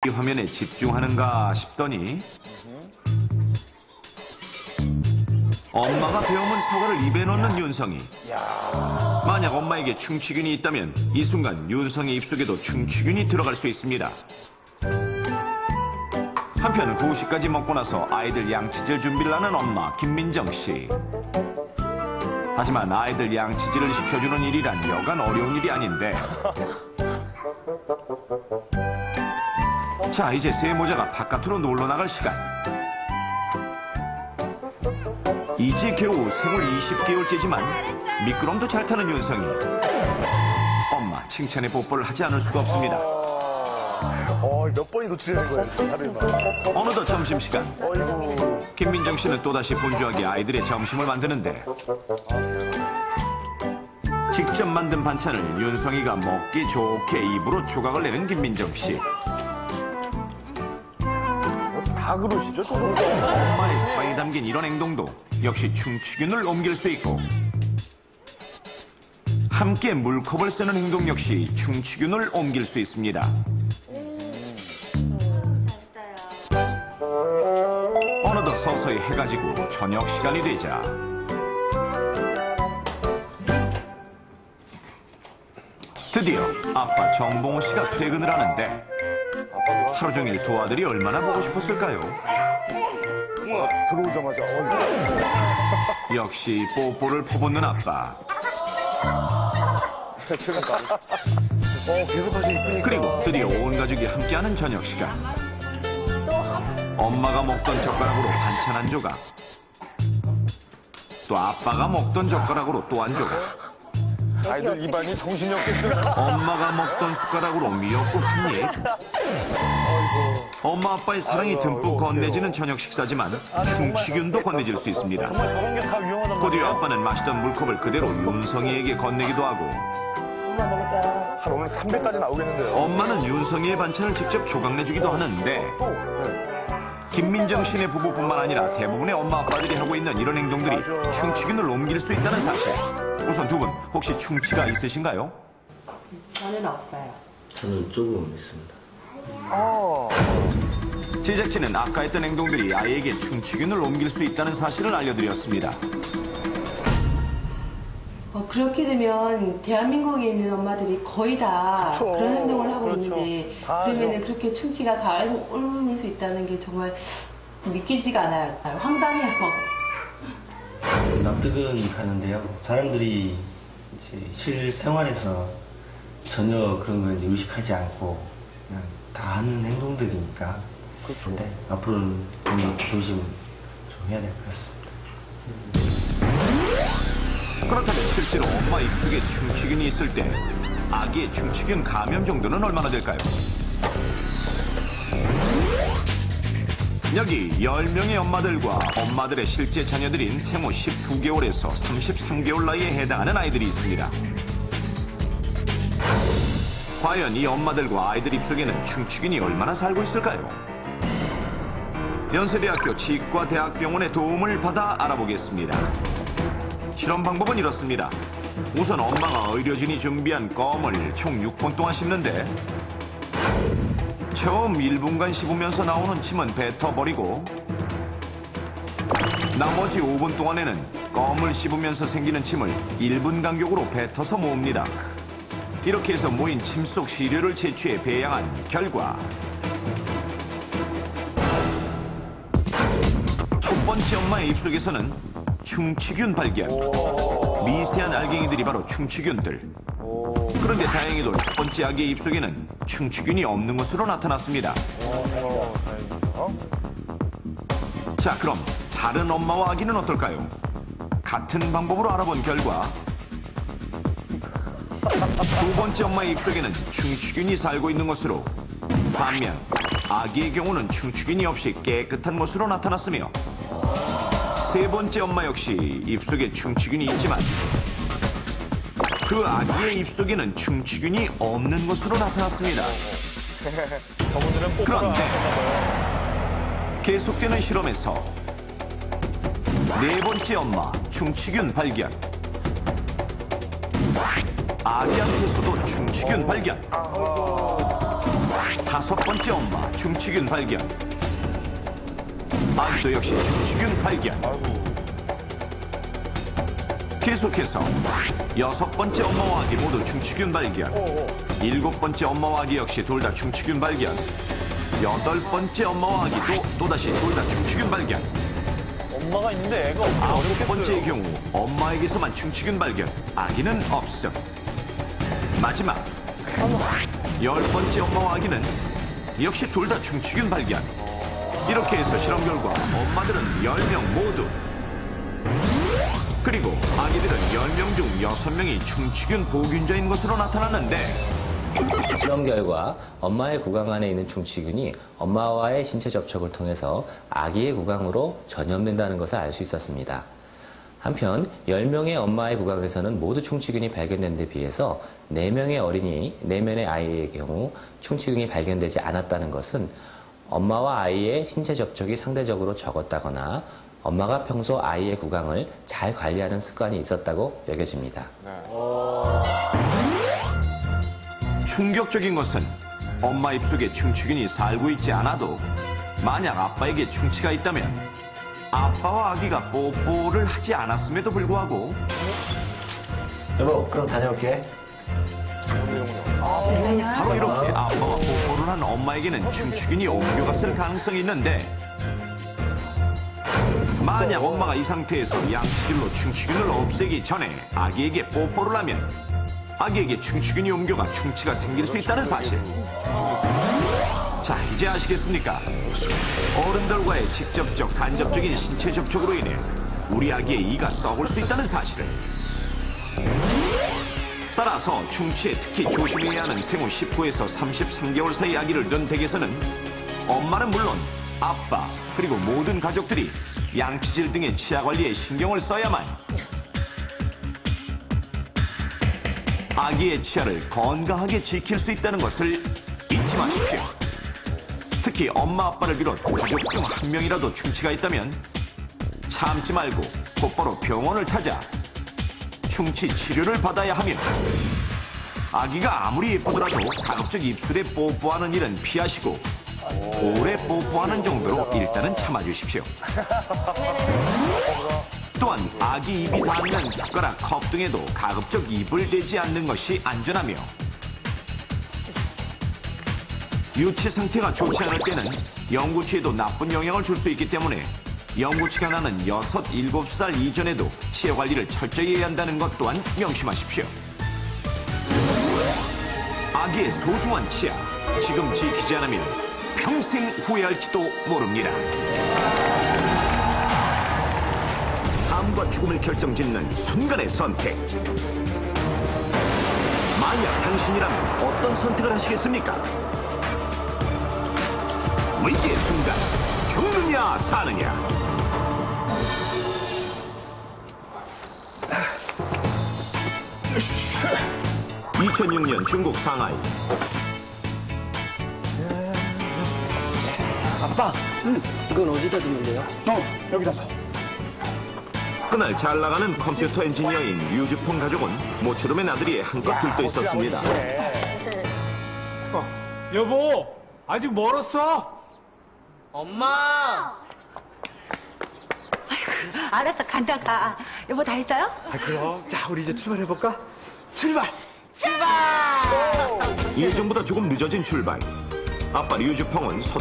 이 화면에 집중하는가 싶더니 엄마가 배워온 사과를 입에 넣는 윤성이. 만약 엄마에게 충치균이 있다면 이 순간 윤성이 입속에도 충치균이 들어갈 수 있습니다. 한편 후식까지 먹고 나서 아이들 양치질 준비를 하는 엄마 김민정 씨. 하지만 아이들 양치질을 시켜주는 일이란 여간 어려운 일이 아닌데. 자, 이제 새 모자가 바깥으로 놀러 나갈 시간. 이제 겨우 생후 20개월째지만 미끄럼도 잘 타는 윤성이. 엄마 칭찬에 뽀뽀를 하지 않을 수가 없습니다. 몇 번이 노출되는 거예요, 하루에만. 어느덧 점심시간. 김민정 씨는 또다시 분주하게 아이들의 점심을 만드는데 직접 만든 반찬을 윤성이가 먹기 좋게 입으로 조각을 내는 김민정 씨. 다 그러시죠, 저도. 엄마의 스파이 담긴 이런 행동도 역시 충치균을 옮길 수 있고, 함께 물컵을 쓰는 행동 역시 충치균을 옮길 수 있습니다. 어느덧 서서히 해가 지고 저녁 시간이 되자 드디어 아빠 정봉호 씨가 퇴근을 하는데 하루 종일 두 아들이 얼마나 보고 싶었을까요? 들어오자마자. 역시 뽀뽀를 퍼붓는 아빠. 계속 하시 이쁘니까. 그리고 드디어 온 가족이 함께하는 저녁 시간. 엄마가 먹던 젓가락으로 반찬 한 조각, 또 아빠가 먹던 젓가락으로 또 한 조각, 아이들 입안이 정신이 없겠어요. 엄마가 먹던 숟가락으로 미역국 한 입. 엄마 아빠의 사랑이 듬뿍 건네지는 저녁 식사지만 충치균도 건네질 수 있습니다. 정말 저런 게 다 위험하단 곧이어 말이에요. 아빠는 마시던 물컵을 그대로 윤성이에게 건네기도 하고, 한 오늘 300까지 나오겠는데요. 엄마는 윤성이의 반찬을 직접 조각내주기도 하는데 김민정 씨네 부부뿐만 아니라 대부분의 엄마 아빠들이 하고 있는 이런 행동들이 충치균을 옮길 수 있다는 사실. 우선 두 분 혹시 충치가 있으신가요? 저는 없어요. 저는 조금 있습니다. 제작진은 아까 했던 행동들이 아이에게 충치균을 옮길 수 있다는 사실을 알려드렸습니다. 그렇게 되면 대한민국에 있는 엄마들이 거의 다 그쵸. 그런 행동을 하고 그렇죠. 있는데 다 그러면 그렇게 충치가 다 옮을 수 있다는 게 정말 믿기지가 않아요. 황당해요. 납득은 가는데요. 사람들이 이제 실생활에서 전혀 그런 걸 이제 의식하지 않고 그냥 다 하는 행동들이니까. 그렇죠. 근데 앞으로는 좀 조심 좀 해야 될 것 같습니다. 그렇다면 실제로 엄마 입속에 충치균이 있을 때 아기의 충치균 감염 정도는 얼마나 될까요? 여기 10명의 엄마들과 엄마들의 실제 자녀들인 생후 19개월에서 33개월 나이에 해당하는 아이들이 있습니다. 과연 이 엄마들과 아이들 입속에는 충치균이 얼마나 살고 있을까요? 연세대학교 치과대학병원의 도움을 받아 알아보겠습니다. 실험 방법은 이렇습니다. 우선 엄마가 의료진이 준비한 껌을 총 6분 동안 씹는데 처음 1분간 씹으면서 나오는 침은 뱉어버리고 나머지 5분 동안에는 껌을 씹으면서 생기는 침을 1분 간격으로 뱉어서 모읍니다. 이렇게 해서 모인 침 속 시료를 채취해 배양한 결과 첫 번째 엄마의 입속에서는 충치균 발견. 미세한 알갱이들이 바로 충치균들. 그런데 다행히도 첫 번째 아기의 입속에는 충치균이 없는 것으로 나타났습니다. 자, 그럼 다른 엄마와 아기는 어떨까요? 같은 방법으로 알아본 결과 두 번째 엄마의 입속에는 충치균이 살고 있는 것으로, 반면 아기의 경우는 충치균이 없이 깨끗한 것으로 나타났으며, 세 번째 엄마 역시 입속에 충치균이 있지만 그 아기의 입속에는 충치균이 없는 것으로 나타났습니다. 저분들은 뽀뽀가 그런데 하셨나봐요. 계속되는 실험에서 네 번째 엄마 충치균 발견, 아기한테서도 충치균 발견. 5번째 엄마 충치균 발견. 아기도 역시 충치균 발견. 계속해서 6번째 엄마와 아기 모두 충치균 발견. 7번째 엄마와 아기 역시 둘 다 충치균 발견. 8번째 엄마와 아기도 또다시 둘 다 충치균 발견. 엄마가 있는데 애가 없겠어요. 9번째의 경우 엄마에게서만 충치균 발견, 아기는 없음. 마지막 10번째 엄마와 아기는 역시 둘 다 충치균 발견. 이렇게 해서 실험 결과 엄마들은 10명 모두, 그리고 아기들은 10명 중 6명이 충치균 보균자인 것으로 나타났는데, 실험 결과 엄마의 구강 안에 있는 충치균이 엄마와의 신체 접촉을 통해서 아기의 구강으로 전염된다는 것을 알 수 있었습니다. 한편 10명의 엄마의 구강에서는 모두 충치균이 발견된 데 비해서 4명의 어린이, 4명의 아이의 경우 충치균이 발견되지 않았다는 것은 엄마와 아이의 신체 접촉이 상대적으로 적었다거나 엄마가 평소 아이의 구강을 잘 관리하는 습관이 있었다고 여겨집니다. 충격적인 것은 엄마 입속에 충치균이 살고 있지 않아도 만약 아빠에게 충치가 있다면 아빠와 아기가 뽀뽀를 하지 않았음에도 불구하고 여보, 그럼 다녀올게. 바로 이렇게 아빠와 뽀뽀를 한 엄마에게는 충치균이 옮겨갔을 가능성이 있는데, 만약 엄마가 이 상태에서 양치질로 충치균을 없애기 전에 아기에게 뽀뽀를 하면 아기에게 충치균이 옮겨가 충치가 생길 수 있다는 사실. 자, 이제 아시겠습니까? 어른들과의 직접적, 간접적인 신체 접촉으로 인해 우리 아기의 이가 썩을 수 있다는 사실을. 따라서 충치에 특히 조심해야 하는 생후 19에서 33개월 사이 아기를 둔 댁에서는 엄마는 물론 아빠, 그리고 모든 가족들이 양치질 등의 치아 관리에 신경을 써야만 아기의 치아를 건강하게 지킬 수 있다는 것을 잊지 마십시오. 특히 엄마, 아빠를 비롯 가족 중 한 명이라도 충치가 있다면 참지 말고 곧바로 병원을 찾아 충치 치료를 받아야 하며, 아기가 아무리 예쁘더라도 가급적 입술에 뽀뽀하는 일은 피하시고 오래 뽀뽀하는 정도로 일단은 참아주십시오. 또한 아기 입이 닿는 숟가락, 컵 등에도 가급적 입을 대지 않는 것이 안전하며, 유치 상태가 좋지 않을 때는 영구치에도 나쁜 영향을 줄 수 있기 때문에 영구치가 나는 6, 7살 이전에도 치아 관리를 철저히 해야 한다는 것 또한 명심하십시오. 아기의 소중한 치아, 지금 지키지 않으면 평생 후회할지도 모릅니다. 삶과 죽음을 결정짓는 순간의 선택. 만약 당신이라면 어떤 선택을 하시겠습니까? 위기의 순간, 죽느냐 사느냐. 2006년 중국 상하이. 아빠, 이건 어디다 두면 돼요? 여기다. 그날 잘 나가는 컴퓨터 엔지니어인 류주펑 가족은 모처럼의 나들이에 한껏 들떠 있었습니다. 여보, 아직 멀었어? 엄마! 알았어, 간다 가. 여보 다 했어요? 그럼. 자, 우리 이제 출발해볼까? 출발! 예정보다 조금 늦어진 출발. 아빠 류주펑은